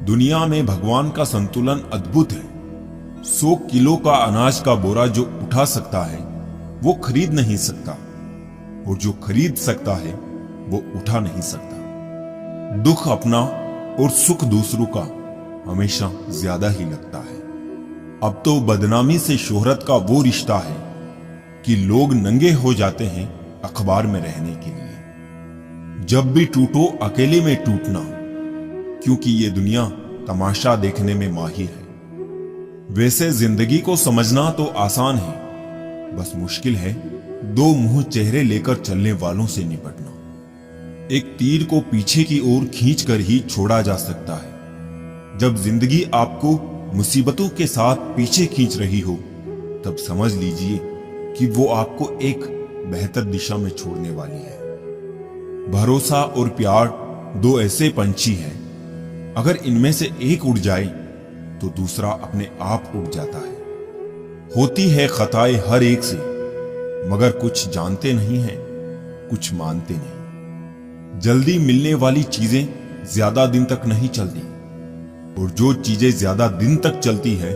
दुनिया में भगवान का संतुलन अद्भुत है। 100 किलो का अनाज का बोरा जो उठा सकता है वो खरीद नहीं सकता, और जो खरीद सकता है वो उठा नहीं सकता। दुख अपना और सुख दूसरों का हमेशा ज्यादा ही लगता है। अब तो बदनामी से शोहरत का वो रिश्ता है कि लोग नंगे हो जाते हैं अखबार में रहने के लिए। जब भी टूटो अकेले में टूटना, क्योंकि ये दुनिया तमाशा देखने में माहिर है। वैसे जिंदगी को समझना तो आसान है, बस मुश्किल है दो मुंह चेहरे लेकर चलने वालों से निपटना। एक तीर को पीछे की ओर खींचकर ही छोड़ा जा सकता है। जब जिंदगी आपको मुसीबतों के साथ पीछे खींच रही हो, तब समझ लीजिए कि वो आपको एक बेहतर दिशा में छोड़ने वाली है। भरोसा और प्यार दो ऐसे पंछी हैं, अगर इनमें से एक उड़ जाए तो दूसरा अपने आप उड़ जाता है। होती है खताएं हर एक से, मगर कुछ जानते नहीं हैं, कुछ मानते नहीं। जल्दी मिलने वाली चीजें ज्यादा दिन तक नहीं चलती, और जो चीजें ज्यादा दिन तक चलती है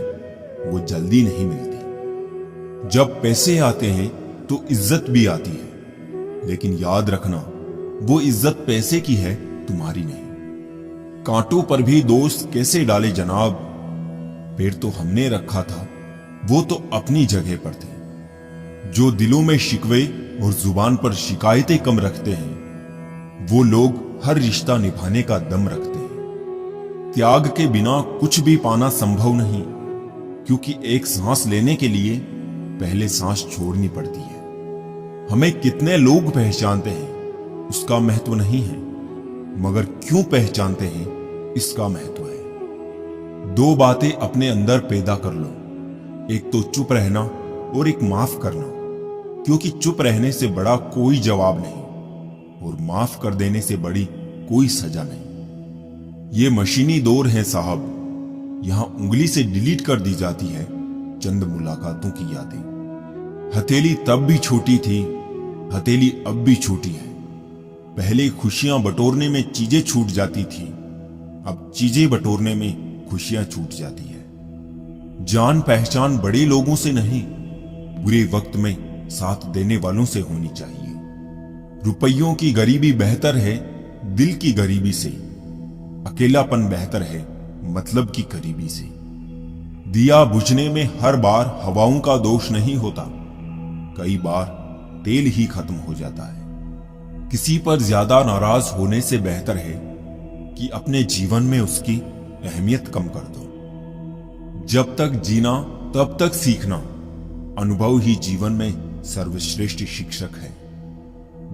वो जल्दी नहीं मिलती। जब पैसे आते हैं तो इज्जत भी आती है, लेकिन याद रखना वो इज्जत पैसे की है, तुम्हारी नहीं। कांटों पर भी दोस्त कैसे डाले जनाब, पेड़ तो हमने रखा था, वो तो अपनी जगह पर थे। जो दिलों में शिकवे और जुबान पर शिकायतें कम रखते हैं, वो लोग हर रिश्ता निभाने का दम रखते हैं। त्याग के बिना कुछ भी पाना संभव नहीं, क्योंकि एक सांस लेने के लिए पहले सांस छोड़नी पड़ती है। हमें कितने लोग पहचानते हैं उसका महत्व नहीं है, मगर क्यों पहचानते हैं इसका महत्व है। दो बातें अपने अंदर पैदा कर लो, एक तो चुप रहना और एक माफ करना, क्योंकि चुप रहने से बड़ा कोई जवाब नहीं, और माफ कर देने से बड़ी कोई सजा नहीं। ये मशीनी दौर है साहब, यहां उंगली से डिलीट कर दी जाती है चंद मुलाकातों की यादें। हथेली तब भी छोटी थी, हथेली अब भी छोटी है। पहले खुशियां बटोरने में चीजें छूट जाती थी, अब चीजें बटोरने में खुशियां छूट जाती है। जान पहचान बड़े लोगों से नहीं, बुरे वक्त में साथ देने वालों से होनी चाहिए। रुपयों की गरीबी बेहतर है दिल की गरीबी से, अकेलापन बेहतर है मतलब की करीबी से। दिया बुझने में हर बार हवाओं का दोष नहीं होता, कई बार तेल ही खत्म हो जाता है। किसी पर ज्यादा नाराज होने से बेहतर है कि अपने जीवन में उसकी अहमियत कम कर दो। जब तक जीना तब तक सीखना, अनुभव ही जीवन में सर्वश्रेष्ठ शिक्षक है।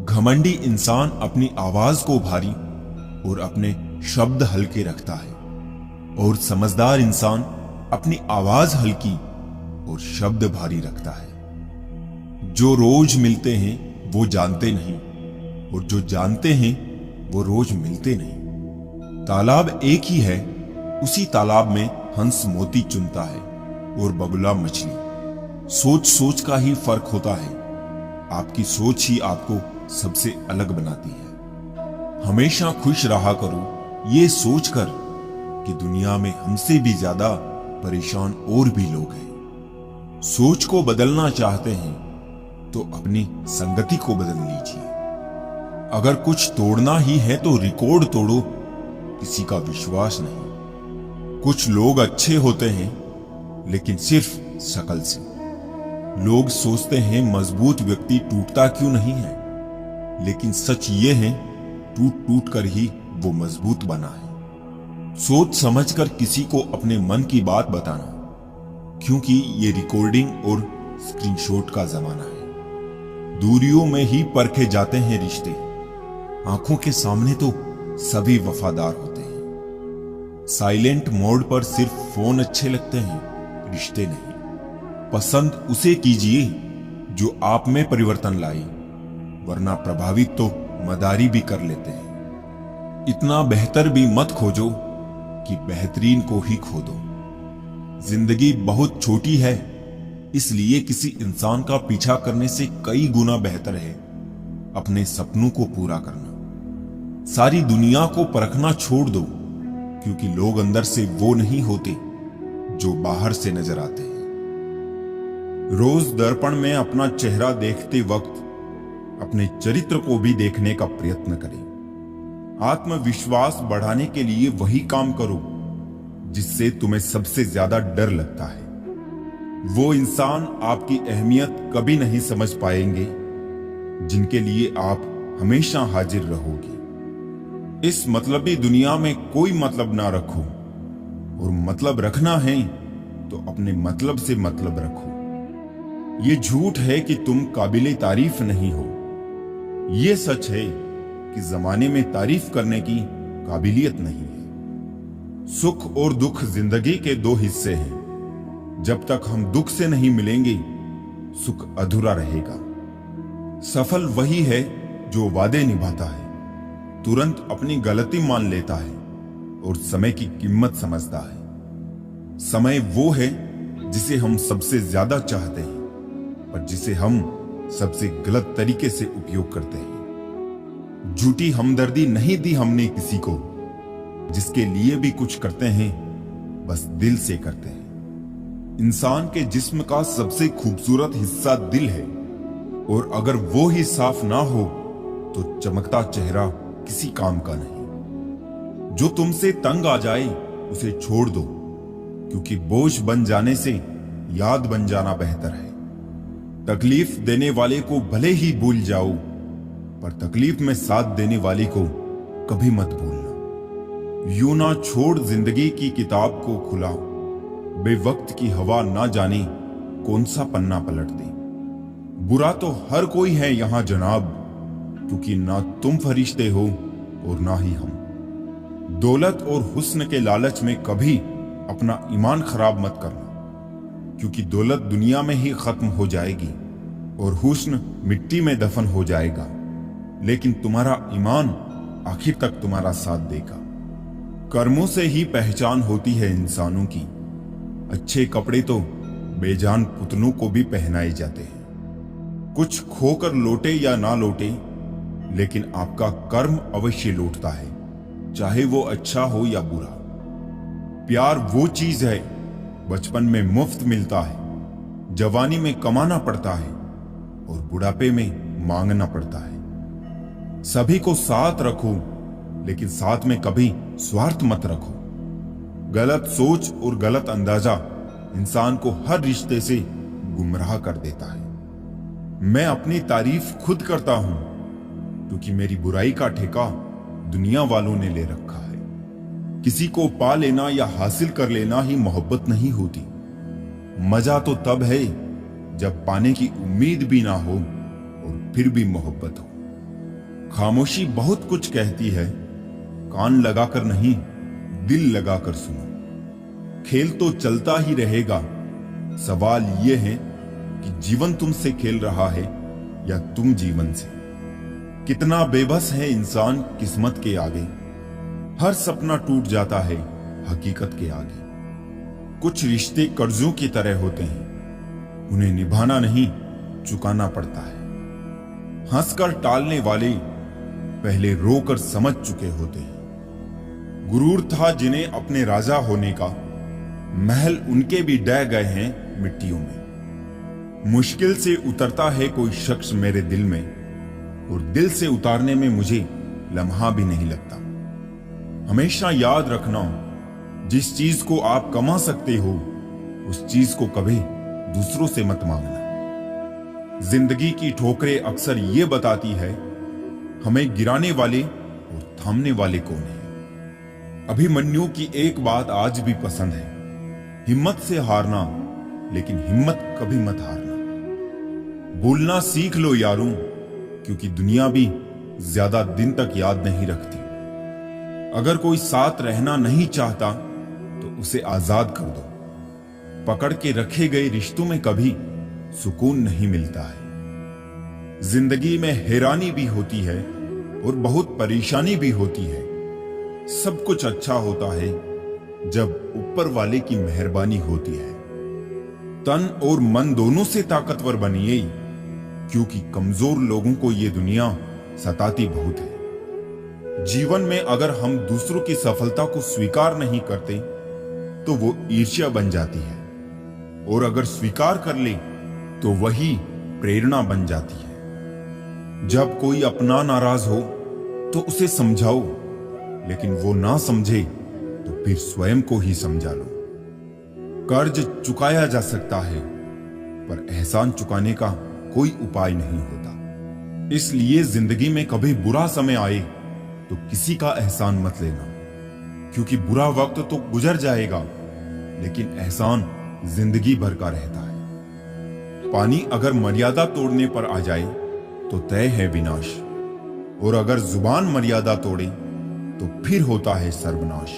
घमंडी इंसान अपनी आवाज को भारी और अपने शब्द हल्के रखता है, और समझदार इंसान अपनी आवाज हल्की और शब्द भारी रखता है। जो रोज मिलते हैं वो जानते नहीं, और जो जानते हैं वो रोज मिलते नहीं। तालाब एक ही है, उसी तालाब में हंस मोती चुनता है और बगुला मछली। सोच सोच का ही फर्क होता है, आपकी सोच ही आपको सबसे अलग बनाती है। हमेशा खुश रहा करो ये सोचकर कि दुनिया में हमसे भी ज्यादा परेशान और भी लोग हैं। सोच को बदलना चाहते हैं तो अपनी संगति को बदल लीजिए। अगर कुछ तोड़ना ही है तो रिकॉर्ड तोड़ो, किसी का विश्वास नहीं। कुछ लोग अच्छे होते हैं लेकिन सिर्फ शक्ल से। लोग सोचते हैं मजबूत व्यक्ति टूटता क्यों नहीं है, लेकिन सच ये है टूट टूट कर ही वो मजबूत बना है। सोच समझकर किसी को अपने मन की बात बताना, क्योंकि ये रिकॉर्डिंग और स्क्रीनशॉट का जमाना है। दूरियों में ही परखे जाते हैं रिश्ते, आंखों के सामने तो सभी वफादार होते हैं। साइलेंट मोड पर सिर्फ फोन अच्छे लगते हैं, रिश्ते नहीं। पसंद उसे कीजिए जो आप में परिवर्तन लाए, वरना प्रभावित तो मदारी भी कर लेते हैं। इतना बेहतर भी मत खोजो कि बेहतरीन को ही खो दो। जिंदगी बहुत छोटी है, इसलिए किसी इंसान का पीछा करने से कई गुना बेहतर है अपने सपनों को पूरा करना। सारी दुनिया को परखना छोड़ दो, क्योंकि लोग अंदर से वो नहीं होते जो बाहर से नजर आते हैं। रोज दर्पण में अपना चेहरा देखते वक्त अपने चरित्र को भी देखने का प्रयत्न करें। आत्मविश्वास बढ़ाने के लिए वही काम करो जिससे तुम्हें सबसे ज्यादा डर लगता है। वो इंसान आपकी अहमियत कभी नहीं समझ पाएंगे जिनके लिए आप हमेशा हाजिर रहोगे। इस मतलबी दुनिया में कोई मतलब ना रखो, और मतलब रखना है तो अपने मतलब से मतलब रखो। ये झूठ है कि तुम काबिले तारीफ नहीं हो। ये सच है कि जमाने में तारीफ करने की काबिलियत नहीं है। सुख और दुख जिंदगी के दो हिस्से हैं। जब तक हम दुख से नहीं मिलेंगे, सुख अधूरा रहेगा। सफल वही है जो वादे निभाता है, तुरंत अपनी गलती मान लेता है और समय की कीमत समझता है। समय वो है जिसे हम सबसे ज्यादा चाहते हैं, पर जिसे हम सबसे गलत तरीके से उपयोग करते हैं। झूठी हमदर्दी नहीं दी हमने किसी को, जिसके लिए भी कुछ करते हैं बस दिल से करते हैं। इंसान के जिस्म का सबसे खूबसूरत हिस्सा दिल है, और अगर वो ही साफ ना हो तो चमकता चेहरा किसी काम का नहीं। जो तुमसे तंग आ जाए उसे छोड़ दो, क्योंकि बोझ बन जाने से याद बन जाना बेहतर है। तकलीफ देने वाले को भले ही भूल जाओ, पर तकलीफ में साथ देने वाले को कभी मत भूलना। यूं ना छोड़ जिंदगी की किताब को खुला, बेवक्त की हवा ना जाने कौन सा पन्ना पलट दे। बुरा तो हर कोई है यहां जनाब, क्योंकि ना तुम फरिश्ते हो और ना ही हम। दौलत और हुस्न के लालच में कभी अपना ईमान खराब मत करना, क्योंकि दौलत दुनिया में ही खत्म हो जाएगी और हुस्न मिट्टी में दफन हो जाएगा, लेकिन तुम्हारा ईमान आखिर तक तुम्हारा साथ देगा। कर्मों से ही पहचान होती है इंसानों की। अच्छे कपड़े तो बेजान पुतलों को भी पहनाए जाते हैं। कुछ खोकर लौटे या ना लौटे, लेकिन आपका कर्म अवश्य लौटता है, चाहे वो अच्छा हो या बुरा। प्यार वो चीज है बचपन में मुफ्त मिलता है, जवानी में कमाना पड़ता है और बुढ़ापे में मांगना पड़ता है। सभी को साथ रखो, लेकिन साथ में कभी स्वार्थ मत रखो। गलत सोच और गलत अंदाजा इंसान को हर रिश्ते से गुमराह कर देता है। मैं अपनी तारीफ खुद करता हूं, क्योंकि मेरी बुराई का ठेका दुनिया वालों ने ले रखा है। किसी को पा लेना या हासिल कर लेना ही मोहब्बत नहीं होती। मजा तो तब है जब पाने की उम्मीद भी ना हो और फिर भी मोहब्बत हो। खामोशी बहुत कुछ कहती है, कान लगाकर नहीं दिल लगाकर सुनो। खेल तो चलता ही रहेगा, सवाल यह है कि जीवन तुमसे खेल रहा है या तुम जीवन से। कितना बेबस है इंसान किस्मत के आगे। हर सपना टूट जाता है हकीकत के आगे। कुछ रिश्ते कर्जों की तरह होते हैं, उन्हें निभाना नहीं चुकाना पड़ता है। हंसकर टालने वाले पहले रोकर समझ चुके होते हैं। गुरूर था जिन्हें अपने राजा होने का, महल उनके भी ढह गए हैं मिट्टियों में। मुश्किल से उतरता है कोई शख्स मेरे दिल में, और दिल से उतारने में मुझे लम्हा भी नहीं लगता। हमेशा याद रखना, जिस चीज को आप कमा सकते हो उस चीज को कभी दूसरों से मत मांगना। जिंदगी की ठोकरें अक्सर ये बताती है हमें गिराने वाले और थामने वाले कौन है। अभिमन्यु की एक बात आज भी पसंद है, हिम्मत से हारना, लेकिन हिम्मत कभी मत हारना। बोलना सीख लो यारों, क्योंकि दुनिया भी ज्यादा दिन तक याद नहीं रखती। अगर कोई साथ रहना नहीं चाहता तो उसे आजाद कर दो। पकड़ के रखे गए रिश्तों में कभी सुकून नहीं मिलता है। जिंदगी में हैरानी भी होती है और बहुत परेशानी भी होती है। सब कुछ अच्छा होता है जब ऊपर वाले की मेहरबानी होती है। तन और मन दोनों से ताकतवर बनिए, क्योंकि कमजोर लोगों को ये दुनिया सताती बहुत है। जीवन में अगर हम दूसरों की सफलता को स्वीकार नहीं करते तो वो ईर्ष्या बन जाती है, और अगर स्वीकार कर ले तो वही प्रेरणा बन जाती है। जब कोई अपना नाराज हो तो उसे समझाओ, लेकिन वो ना समझे तो फिर स्वयं को ही समझा लो। कर्ज चुकाया जा सकता है, पर एहसान चुकाने का कोई उपाय नहीं होता। इसलिए जिंदगी में कभी बुरा समय आए तो किसी का एहसान मत लेना, क्योंकि बुरा वक्त तो गुजर जाएगा, लेकिन एहसान जिंदगी भर का रहता है। पानी अगर मर्यादा तोड़ने पर आ जाए तो तय है विनाश, और अगर जुबान मर्यादा तोड़े तो फिर होता है सर्वनाश।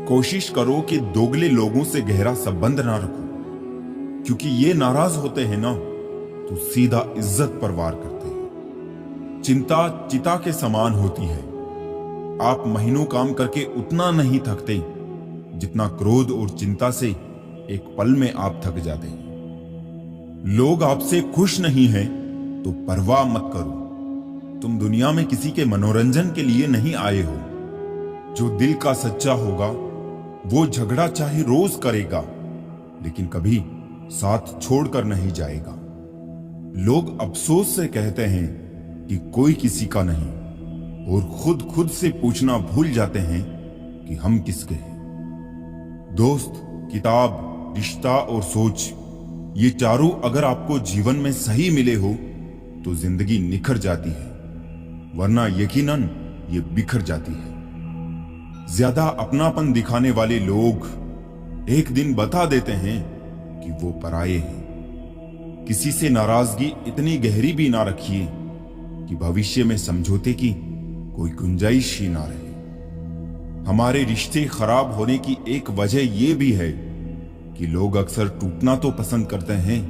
कोशिश करो कि दोगले लोगों से गहरा संबंध ना रखो, क्योंकि ये नाराज होते हैं ना तो सीधा इज्जत पर वार करते हैं। चिंता चिता के समान होती है। आप महीनों काम करके उतना नहीं थकते जितना क्रोध और चिंता से एक पल में आप थक जाते हैं। लोग आपसे खुश नहीं हैं तो परवाह मत करो। तुम दुनिया में किसी के मनोरंजन के लिए नहीं आए हो। जो दिल का सच्चा होगा वो झगड़ा चाहे रोज करेगा, लेकिन कभी साथ छोड़कर नहीं जाएगा। लोग अफसोस से कहते हैं कि कोई किसी का नहीं, और खुद से पूछना भूल जाते हैं कि हम किसके हैं। दोस्त, किताब, रिश्ता और सोच, ये चारों अगर आपको जीवन में सही मिले हो तो जिंदगी निखर जाती है, वरना यकीनन ये बिखर जाती है। ज्यादा अपनापन दिखाने वाले लोग एक दिन बता देते हैं कि वो पराये हैं। किसी से नाराजगी इतनी गहरी भी ना रखिए कि भविष्य में समझौते की कोई गुंजाइश ही ना रहे। हमारे रिश्ते खराब होने की एक वजह यह भी है कि लोग अक्सर टूटना तो पसंद करते हैं,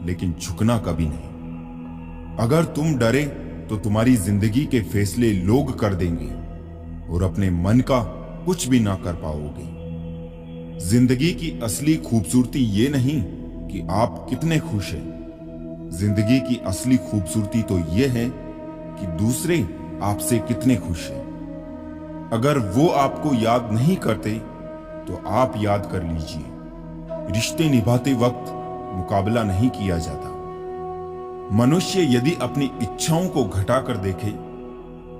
लेकिन झुकना कभी नहीं। अगर तुम डरे तो तुम्हारी जिंदगी के फैसले लोग कर देंगे, और अपने मन का कुछ भी ना कर पाओगे। जिंदगी की असली खूबसूरती ये नहीं कि आप कितने खुश हैं। जिंदगी की असली खूबसूरती तो यह है कि दूसरे आपसे कितने खुश हैं। अगर वो आपको याद नहीं करते तो आप याद कर लीजिए। रिश्ते निभाते वक्त मुकाबला नहीं किया जाता। मनुष्य यदि अपनी इच्छाओं को घटाकर देखे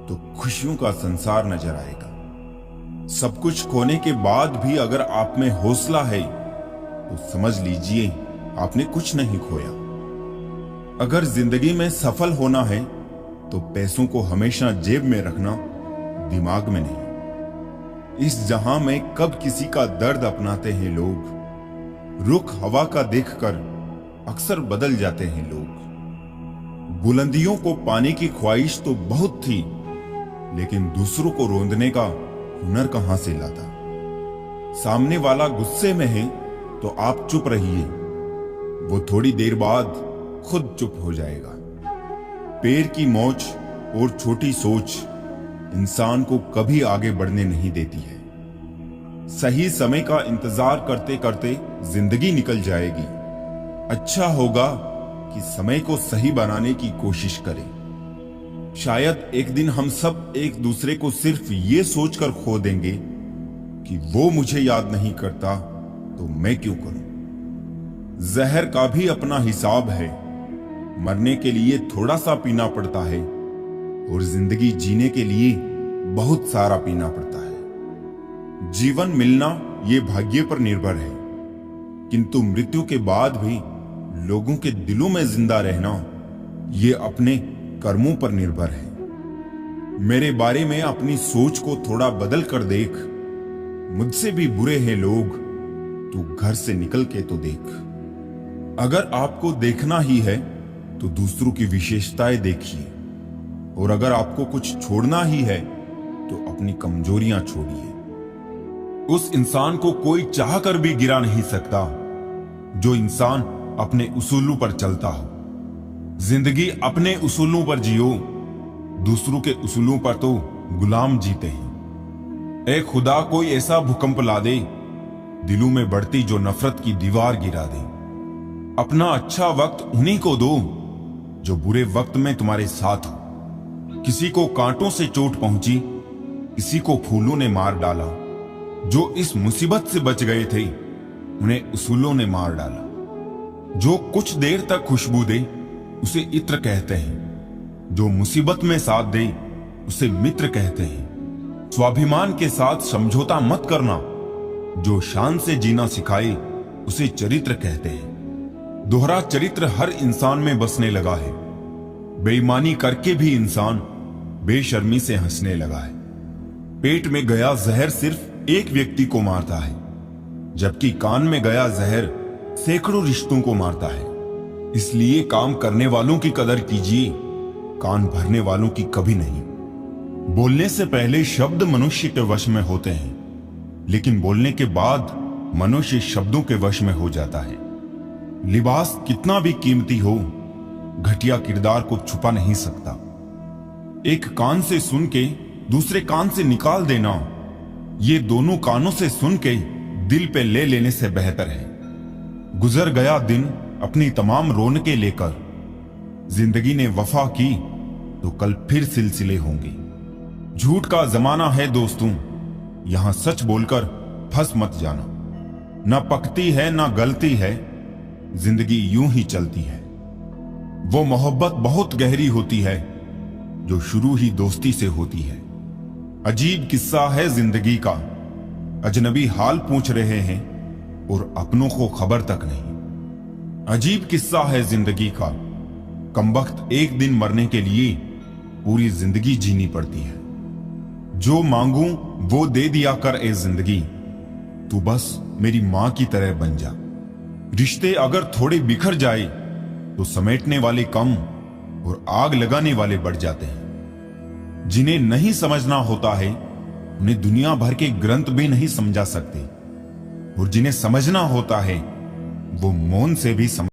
तो खुशियों का संसार नजर आएगा। सब कुछ खोने के बाद भी अगर आप में हौसला है तो समझ लीजिए आपने कुछ नहीं खोया। अगर जिंदगी में सफल होना है तो पैसों को हमेशा जेब में रखना, दिमाग में नहीं। इस जहां में कब किसी का दर्द अपनाते हैं लोग। रुख हवा का देखकर अक्सर बदल जाते हैं लोग। बुलंदियों को पाने की ख्वाहिश तो बहुत थी, लेकिन दूसरों को रोंदने का हुनर कहां से लाता। सामने वाला गुस्से में है तो आप चुप रहिए, वो थोड़ी देर बाद खुद चुप हो जाएगा। पैर की मोच और छोटी सोच इंसान को कभी आगे बढ़ने नहीं देती है। सही समय का इंतजार करते करते जिंदगी निकल जाएगी। अच्छा होगा कि समय को सही बनाने की कोशिश करें। शायद एक दिन हम सब एक दूसरे को सिर्फ ये सोचकर खो देंगे कि वो मुझे याद नहीं करता तो मैं क्यों करूं। जहर का भी अपना हिसाब है। मरने के लिए थोड़ा सा पीना पड़ता है, और जिंदगी जीने के लिए बहुत सारा पीना पड़ता है। जीवन मिलना ये भाग्य पर निर्भर है, किंतु मृत्यु के बाद भी लोगों के दिलों में जिंदा रहना ये अपने कर्मों पर निर्भर है। मेरे बारे में अपनी सोच को थोड़ा बदल कर देख। मुझसे भी बुरे हैं लोग, तू घर से निकल के तो देख। अगर आपको देखना ही है तो दूसरों की विशेषताएं देखिए, और अगर आपको कुछ छोड़ना ही है तो अपनी कमजोरियां छोड़िए। उस इंसान को कोई चाह कर भी गिरा नहीं सकता जो इंसान अपने उसूलों पर चलता हो। जिंदगी अपने उसूलों पर जियो, दूसरों के उसूलों पर तो गुलाम जीते हैं। ए खुदा, कोई ऐसा भूकंप ला दे दिलों में बढ़ती जो नफरत की दीवार गिरा दे। अपना अच्छा वक्त उन्हीं को दो जो बुरे वक्त में तुम्हारे साथ हो, किसी को कांटों से चोट पहुंची, किसी को फूलों ने मार डाला। जो इस मुसीबत से बच गए थे उन्हें उसूलों ने मार डाला। जो कुछ देर तक खुशबू दे उसे इत्र कहते हैं, जो मुसीबत में साथ दे उसे मित्र कहते हैं। स्वाभिमान के साथ समझौता मत करना, जो शान से जीना सिखाए उसे चरित्र कहते हैं। दोहरा चरित्र हर इंसान में बसने लगा है। बेईमानी करके भी इंसान बेशर्मी से हंसने लगा है। पेट में गया जहर सिर्फ एक व्यक्ति को मारता है, जबकि कान में गया जहर सैकड़ों रिश्तों को मारता है। इसलिए काम करने वालों की कदर कीजिए, कान भरने वालों की कभी नहीं। बोलने से पहले शब्द मनुष्य के वश में होते हैं, लेकिन बोलने के बाद मनुष्य शब्दों के वश में हो जाता है। लिबास कितना भी कीमती हो, घटिया किरदार को छुपा नहीं सकता। एक कान से सुन के दूसरे कान से निकाल देना, ये दोनों कानों से सुन के दिल पे ले लेने से बेहतर है। गुजर गया दिन अपनी तमाम रौनकें लेकर, जिंदगी ने वफा की तो कल फिर सिलसिले होंगे। झूठ का जमाना है दोस्तों, यहां सच बोलकर फंस मत जाना। ना पकती है ना गलती है, जिंदगी यूं ही चलती है। वो मोहब्बत बहुत गहरी होती है जो शुरू ही दोस्ती से होती है। अजीब किस्सा है जिंदगी का, अजनबी हाल पूछ रहे हैं और अपनों को खबर तक नहीं। अजीब किस्सा है जिंदगी का, कमबख्त एक दिन मरने के लिए पूरी जिंदगी जीनी पड़ती है। जो मांगूं वो दे दिया कर ए जिंदगी, तू बस मेरी मां की तरह बन जा। रिश्ते अगर थोड़े बिखर जाए तो समेटने वाले कम और आग लगाने वाले बढ़ जाते हैं। जिन्हें नहीं समझना होता है उन्हें दुनिया भर के ग्रंथ भी नहीं समझा सकते, और जिन्हें समझना होता है वो मौन से भी समझ